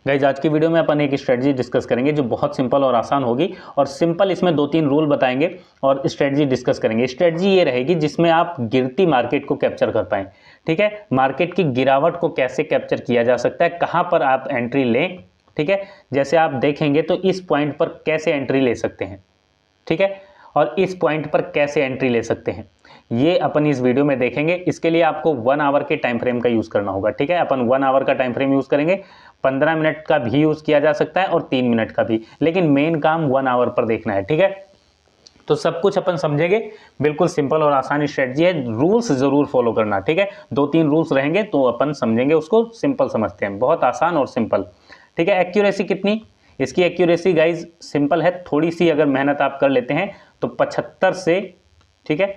Guys आज की video में अपन एक स्ट्रेटजी डिस्कस करेंगे जो बहुत सिंपल और आसान होगी और सिंपल इसमें 2-3 रूल बताएंगे और स्ट्रेटजी डिस्कस करेंगे। स्ट्रेटजी ये रहेगी जिसमें आप गिरती मार्केट को कैप्चर कर पाएं। ठीक है, मार्केट की गिरावट को कैसे कैप्चर किया जा सकता है, कहां पर आप एंट्री लें। ठीक है, जैसे आप देखेंगे तो इस पॉइंट पर कैसे एंट्री ले सकते हैं, ठीक है, और इस पॉइंट पर कैसे एंट्री ले सकते हैं, ये अपन इस वीडियो में देखेंगे। इसके लिए आपको 1 आवर के टाइम फ्रेम का यूज़ करना होगा। ठीक है, अपन 1 आवर का टाइम फ्रेम यूज़ करेंगे, 15 मिनट का भी यूज़ किया जा सकता है और 3 मिनट का भी, लेकिन मेन काम 1 आवर पर देखना है। ठीक है, तो सब कुछ अपन समझेंगे। बिल्कुल सिंपल और आसान स्ट्रेटजी है, रूल्स जरूर फॉलो करना। ठीक है, 2-3 रूल्स रहेंगे तो अपन समझेंगे, उसको सिंपल समझते हैं, बहुत आसान और सिंपल। ठीक है, एक्यूरेसी कितनी, इसकी एक्यूरेसी गाइज सिंपल है, थोड़ी सी अगर मेहनत आप कर लेते हैं तो 75 से, ठीक है,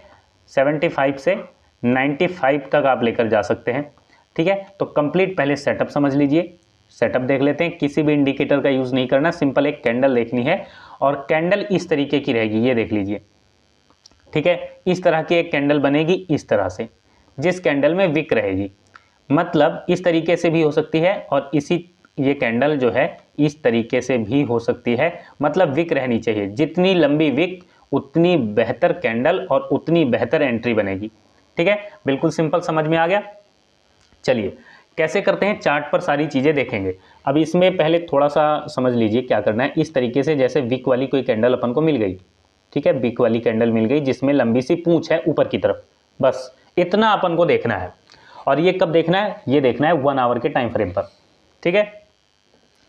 75 से 95 तक आप लेकर जा सकते हैं। ठीक है, तो कंप्लीट पहले सेटअप समझ लीजिए। सेटअप देख लेते हैं, किसी भी इंडिकेटर का यूज़ नहीं करना, सिंपल एक कैंडल देखनी है और कैंडल इस तरीके की रहेगी, ये देख लीजिए। ठीक है, इस तरह की एक कैंडल बनेगी, इस तरह से, जिस कैंडल में विक रहेगी, मतलब इस तरीके से भी हो सकती है और ये कैंडल जो है इस तरीके से भी हो सकती है, मतलब विक रहनी चाहिए। जितनी लंबी विक उतनी बेहतर कैंडल और उतनी बेहतर एंट्री बनेगी। ठीक है, बिल्कुल सिंपल, समझ में आ गया। चलिए कैसे करते हैं, चार्ट पर सारी चीज़ें देखेंगे। अब इसमें पहले थोड़ा सा समझ लीजिए क्या करना है। इस तरीके से जैसे विक वाली कोई कैंडल अपन को मिल गई, ठीक है, विक वाली कैंडल मिल गई जिसमें लंबी सी पूंछ है ऊपर की तरफ, बस इतना अपन को देखना है। और ये कब देखना है, ये देखना है 1 आवर के टाइम फ्रेम पर। ठीक है,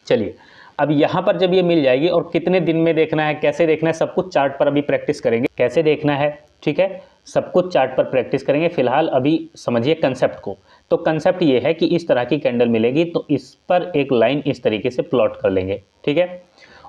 चलिए अब यहाँ पर जब ये मिल जाएगी, और कितने दिन में देखना है, कैसे देखना है, सब कुछ चार्ट पर अभी प्रैक्टिस करेंगे, कैसे देखना है। ठीक है, सब कुछ चार्ट पर प्रैक्टिस करेंगे। फिलहाल अभी समझिए कंसेप्ट को। तो कंसेप्ट ये है कि इस तरह की कैंडल मिलेगी तो इस पर एक लाइन इस तरीके से प्लॉट कर लेंगे। ठीक है,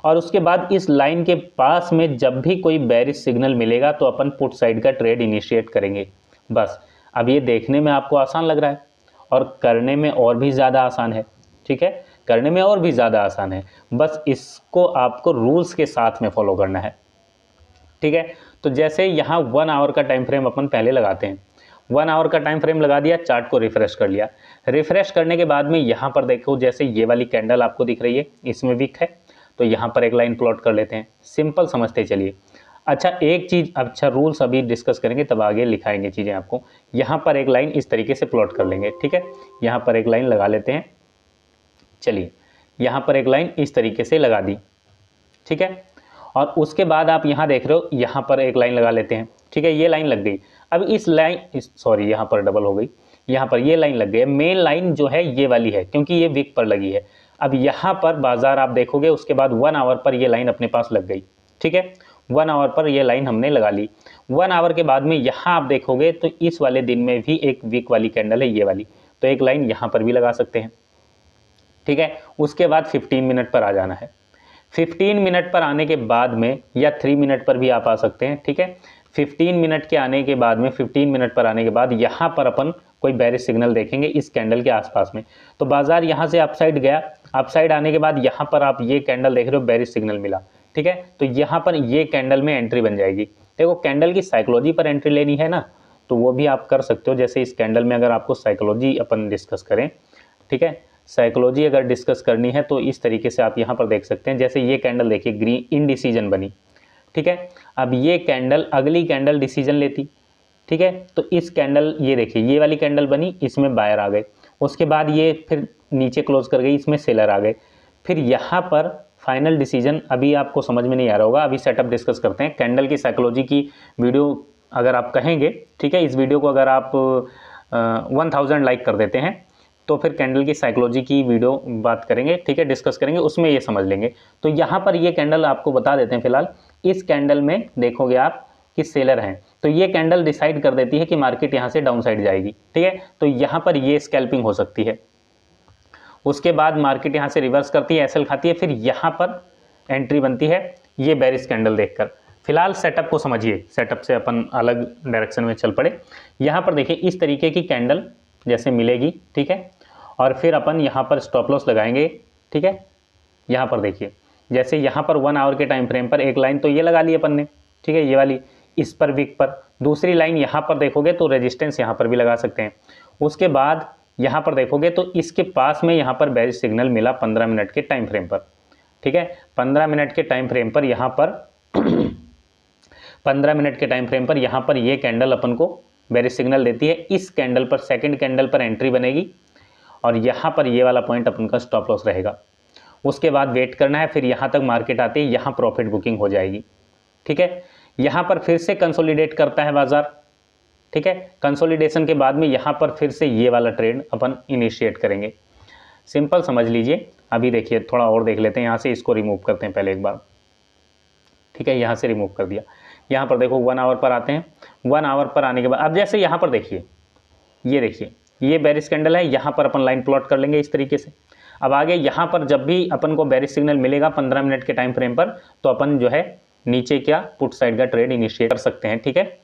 और उसके बाद इस लाइन के पास में जब भी कोई बेरिश सिग्नल मिलेगा तो अपन पुट साइड का ट्रेड इनिशिएट करेंगे। बस, अब ये देखने में आपको आसान लग रहा है और करने में और भी ज़्यादा आसान है। ठीक है, करने में और भी ज़्यादा आसान है, बस इसको आपको रूल्स के साथ में फॉलो करना है। ठीक है, तो जैसे यहाँ 1 आवर का टाइम फ्रेम अपन पहले लगाते हैं, 1 आवर का टाइम फ्रेम लगा दिया, चार्ट को रिफ्रेश कर लिया। रिफ्रेश करने के बाद में यहाँ पर देखो, जैसे ये वाली कैंडल आपको दिख रही है, इसमें विक है, तो यहाँ पर एक लाइन प्लॉट कर लेते हैं। सिंपल समझते चलिए। अच्छा एक चीज़, अच्छा रूल्स अभी डिस्कस करेंगे तब आगे लिखाएंगे चीज़ें आपको। यहाँ पर एक लाइन इस तरीके से प्लॉट कर लेंगे। ठीक है, यहाँ पर एक लाइन लगा लेते हैं। चलिए यहाँ पर एक लाइन इस तरीके से लगा दी। ठीक है, और उसके बाद आप यहाँ देख रहे हो, यहाँ पर एक लाइन लगा लेते हैं। ठीक है, ये लाइन लग गई। अब इस लाइन, सॉरी यहाँ पर डबल हो गई, यहाँ पर ये लाइन लग गई। मेन लाइन जो है ये वाली है क्योंकि ये विक पर लगी है। अब यहाँ पर बाजार आप देखोगे, उसके बाद 1 आवर पर ये लाइन अपने पास लग गई। ठीक है, 1 आवर पर ये लाइन हमने लगा ली। 1 आवर के बाद में यहाँ आप देखोगे तो इस वाले दिन में भी एक विक वाली कैंडल है, ये वाली, तो एक लाइन यहाँ पर भी लगा सकते हैं। ठीक है, उसके बाद 15 मिनट पर आ जाना है। 15 मिनट पर आने के बाद में, या 3 मिनट पर भी आप आ सकते हैं। ठीक है, 15 मिनट के आने के बाद में, 15 मिनट पर आने के बाद यहाँ पर अपन कोई बेरिश सिग्नल देखेंगे इस कैंडल के आसपास में, तो बाजार यहाँ से अपसाइड गया। अपसाइड आने के बाद यहाँ पर आप ये कैंडल देख रहे हो, बेरिश सिग्नल मिला। ठीक है, तो यहाँ पर ये कैंडल में एंट्री बन जाएगी। देखो कैंडल की साइकोलॉजी पर एंट्री लेनी है ना, तो वो भी आप कर सकते हो। जैसे इस कैंडल में अगर आपको साइकोलॉजी अपन डिस्कस करें, ठीक है, साइकोलॉजी अगर डिस्कस करनी है तो इस तरीके से आप यहाँ पर देख सकते हैं। जैसे ये कैंडल देखिए, ग्रीन इनडिसीजन बनी। ठीक है, अब ये कैंडल, अगली कैंडल डिसीजन लेती। ठीक है, तो इस कैंडल, ये देखिए ये वाली कैंडल बनी, इसमें बायर आ गए। उसके बाद ये फिर नीचे क्लोज कर गई, इसमें सेलर आ गए। फिर यहाँ पर फाइनल डिसीजन, अभी आपको समझ में नहीं आ रहा होगा, अभी सेटअप डिस्कस करते हैं। कैंडल की साइकोलॉजी की वीडियो अगर आप कहेंगे, ठीक है, इस वीडियो को अगर आप 1000 लाइक कर देते हैं तो फिर कैंडल की साइकोलॉजी की वीडियो बात करेंगे। ठीक है, डिस्कस करेंगे, उसमें ये समझ लेंगे। तो यहाँ पर ये कैंडल आपको बता देते हैं। फिलहाल इस कैंडल में देखोगे आप कि सेलर हैं, तो ये कैंडल डिसाइड कर देती है कि मार्केट यहाँ से डाउन साइड जाएगी। ठीक है, तो यहाँ पर ये स्कैल्पिंग हो सकती है। उसके बाद मार्केट यहाँ से रिवर्स करती है, एसएल खाती है, फिर यहाँ पर एंट्री बनती है ये बेरिश कैंडल देखकर। फिलहाल सेटअप को समझिए, सेटअप से अपन अलग डायरेक्शन में चल पड़े। यहाँ पर देखिए इस तरीके की कैंडल जैसे मिलेगी। ठीक है, और फिर अपन यहाँ पर स्टॉप लॉस लगाएंगे। ठीक है, यहाँ पर देखिए, जैसे यहाँ पर 1 आवर के टाइम फ्रेम पर एक लाइन तो ये लगा ली अपन ने। ठीक है, ये वाली, इस पर विक पर। दूसरी लाइन यहाँ पर देखोगे तो रेजिस्टेंस यहाँ पर भी लगा सकते हैं। उसके बाद यहाँ पर देखोगे तो इसके पास में यहाँ पर बेरिश सिग्नल मिला 15 मिनट के टाइम फ्रेम पर, ठीक है। 15 मिनट के टाइम फ्रेम पर यहाँ पर 15 मिनट के टाइम फ्रेम पर यहाँ पर ये कैंडल अपन को बेरिश सिग्नल देती है। इस कैंडल पर, सेकंड कैंडल पर एंट्री बनेगी और यहाँ पर ये वाला पॉइंट अपन का स्टॉप लॉस रहेगा। उसके बाद वेट करना है, फिर यहाँ तक मार्केट आती है, यहाँ प्रॉफिट बुकिंग हो जाएगी, ठीक है। यहाँ पर फिर से कंसोलिडेट करता है बाजार, ठीक है। कंसोलिडेशन के बाद में यहाँ पर फिर से ये वाला ट्रेड अपन इनिशिएट करेंगे। सिंपल समझ लीजिए। अभी देखिए थोड़ा और देख लेते हैं, यहाँ से इसको रिमूव करते हैं पहले एक बार, ठीक है। यहाँ से रिमूव कर दिया। यहाँ पर देखो 1 आवर पर आते हैं। 1 आवर पर आने के बाद अब जैसे यहाँ पर देखिए, ये देखिए ये बेरिश कैंडल है, यहाँ पर अपन लाइन प्लॉट कर लेंगे इस तरीके से। अब आगे यहाँ पर जब भी अपन को बेरिश सिग्नल मिलेगा 15 मिनट के टाइम फ्रेम पर, तो अपन जो है नीचे क्या पुट साइड का ट्रेड इनिशिएट कर सकते हैं, ठीक है।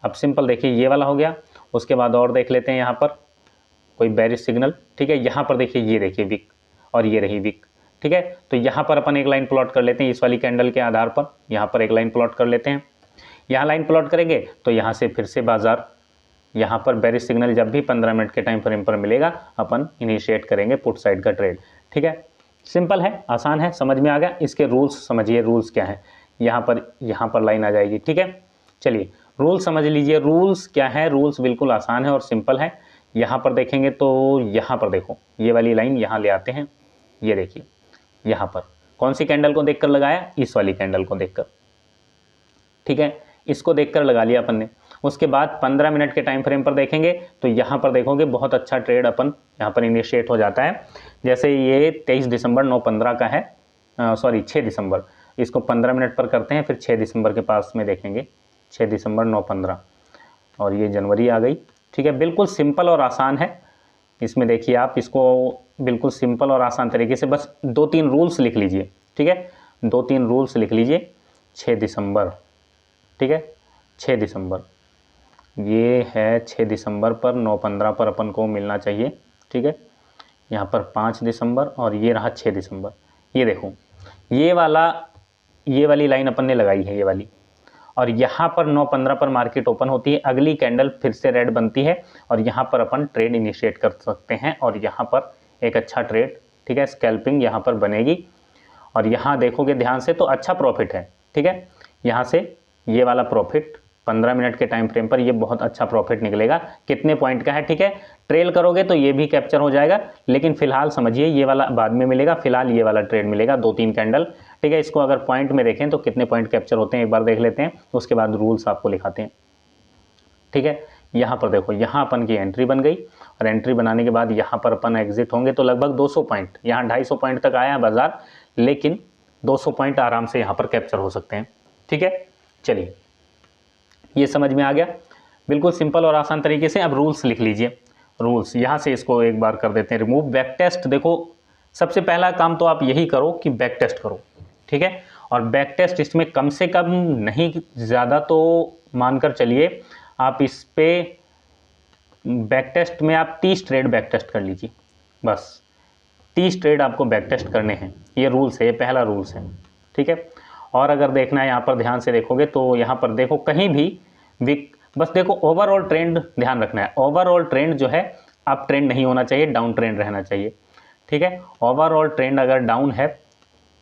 अब सिंपल देखिए ये वाला हो गया। उसके बाद और देख लेते हैं यहाँ पर कोई बेरिश सिग्नल, ठीक है। यहाँ पर देखिए ये देखिए विक और ये रही विक, ठीक है। तो यहाँ पर अपन एक लाइन प्लॉट कर लेते हैं इस वाली कैंडल के आधार पर। यहाँ पर एक लाइन प्लॉट कर लेते हैं। यहाँ लाइन प्लॉट करेंगे तो यहाँ से फिर से बाजार यहाँ पर बेरिश सिग्नल जब भी 15 मिनट के टाइम फ्रेम पर मिलेगा अपन इनिशिएट करेंगे पुट साइड का ट्रेड, ठीक है। सिंपल है, आसान है, समझ में आ गया। इसके रूल्स समझिए, रूल्स क्या है। यहाँ पर लाइन आ जाएगी, ठीक है। चलिए रूल्स समझ लीजिए। रूल्स क्या है? रूल्स बिल्कुल आसान है और सिंपल है। यहाँ पर देखेंगे तो यहाँ पर देखो ये वाली लाइन यहाँ ले आते हैं। ये देखिए यहाँ पर कौन सी कैंडल को देखकर लगाया? इस वाली कैंडल को देखकर, ठीक है। इसको देखकर लगा लिया अपन ने। उसके बाद 15 मिनट के टाइम फ्रेम पर देखेंगे तो यहाँ पर देखोगे बहुत अच्छा ट्रेड अपन यहाँ पर इनिशिएट हो जाता है। जैसे ये 23 दिसंबर 9:15 का है, सॉरी 6 दिसंबर। इसको 15 मिनट पर करते हैं, फिर 6 दिसंबर के पास में देखेंगे, 6 दिसंबर 9:15 और ये जनवरी आ गई, ठीक है। बिल्कुल सिंपल और आसान है। इसमें देखिए आप इसको बिल्कुल सिंपल और आसान तरीके से बस 2-3 रूल्स लिख लीजिए, ठीक है। 2-3 रूल्स लिख लीजिए। 6 दिसंबर, ठीक है, 6 दिसंबर ये है 6 दिसंबर पर 9:15 पर अपन को मिलना चाहिए, ठीक है। यहाँ पर 5 दिसंबर और ये रहा 6 दिसंबर। ये देखो ये वाली लाइन अपन ने लगाई है, ये वाली, और यहाँ पर 9:15 पर मार्केट ओपन होती है। अगली कैंडल फिर से रेड बनती है और यहाँ पर अपन ट्रेड इनिशिएट कर सकते हैं और यहाँ पर एक अच्छा ट्रेड, ठीक है, स्कैल्पिंग यहाँ पर बनेगी। और यहाँ देखोगे ध्यान से तो अच्छा प्रॉफिट है, ठीक है। यहाँ से ये वाला प्रॉफिट 15 मिनट के टाइम फ्रेम पर ये बहुत अच्छा प्रॉफिट निकलेगा। कितने पॉइंट का है, ठीक है। ट्रेल करोगे तो ये भी कैप्चर हो जाएगा, लेकिन फिलहाल समझिए ये वाला बाद में मिलेगा। फिलहाल ये वाला ट्रेड मिलेगा 2-3 कैंडल, ठीक है। इसको अगर पॉइंट में देखें तो कितने पॉइंट कैप्चर होते हैं एक बार देख लेते हैं, उसके बाद रूल्स आपको लिखाते हैं, ठीक है। यहाँ पर देखो यहाँ अपन की एंट्री बन गई और एंट्री बनाने के बाद यहाँ पर अपन एग्जिट होंगे तो लगभग 200 पॉइंट, यहाँ 250 पॉइंट तक आया है बाजार, लेकिन 200 पॉइंट आराम से यहाँ पर कैप्चर हो सकते हैं, ठीक है। चलिए ये समझ में आ गया, बिल्कुल सिंपल और आसान तरीके से। अब रूल्स लिख लीजिए। रूल्स यहाँ से इसको एक बार कर देते हैं रिमूव। बैक टेस्ट, देखो सबसे पहला काम तो आप यही करो कि बैक टेस्ट करो, ठीक है। और बैक टेस्ट इसमें कम से कम नहीं, ज़्यादा तो मानकर चलिए आप इस पे बैक टेस्ट में आप 30 ट्रेड बैक टेस्ट कर लीजिए, बस 30 ट्रेड आपको बैक टेस्ट करने हैं। ये रूल्स है, ये पहला रूल्स है, ठीक है। और अगर देखना है यहाँ पर ध्यान से देखोगे तो यहाँ पर देखो कहीं भी विक, बस देखो ओवरऑल ट्रेंड ध्यान रखना है। ओवरऑल ट्रेंड जो है अप ट्रेंड नहीं होना चाहिए, डाउन ट्रेंड रहना चाहिए, ठीक है। ओवरऑल ट्रेंड अगर डाउन है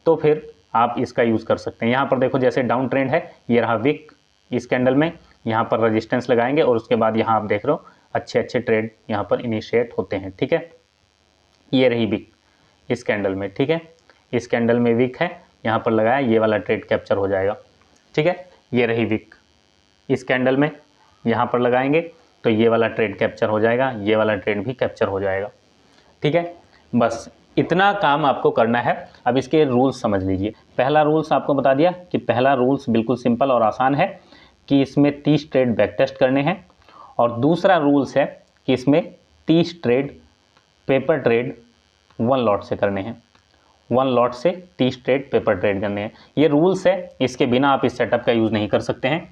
तो फिर आप इसका यूज़ कर सकते हैं। यहाँ पर देखो जैसे डाउन ट्रेंड है, ये रहा विक, इस कैंडल में यहाँ पर रेजिस्टेंस लगाएंगे और उसके बाद यहाँ आप देख रहे हो अच्छे अच्छे ट्रेड यहाँ पर इनिशिएट होते हैं, ठीक है। ये रही विक इस कैंडल में, ठीक है। इस कैंडल में विक है, यहाँ पर लगाया, ये वाला ट्रेड कैप्चर हो जाएगा, ठीक है। ये रही विक इस कैंडल में, यहाँ पर लगाएंगे तो ये वाला ट्रेड कैप्चर हो जाएगा, ये वाला ट्रेड भी कैप्चर हो जाएगा, ठीक है। बस इतना काम आपको करना है। अब इसके रूल्स समझ लीजिए। पहला रूल्स आपको बता दिया कि पहला रूल्स बिल्कुल सिंपल और आसान है कि इसमें 30 ट्रेड बैक टेस्ट करने हैं। और दूसरा रूल्स है कि इसमें 30 ट्रेड पेपर ट्रेड 1 लॉट से करने हैं। 1 लॉट से 30 ट्रेड पेपर ट्रेड करने हैं। ये रूल्स है, इसके बिना आप इस सेटअप का यूज़ नहीं कर सकते हैं।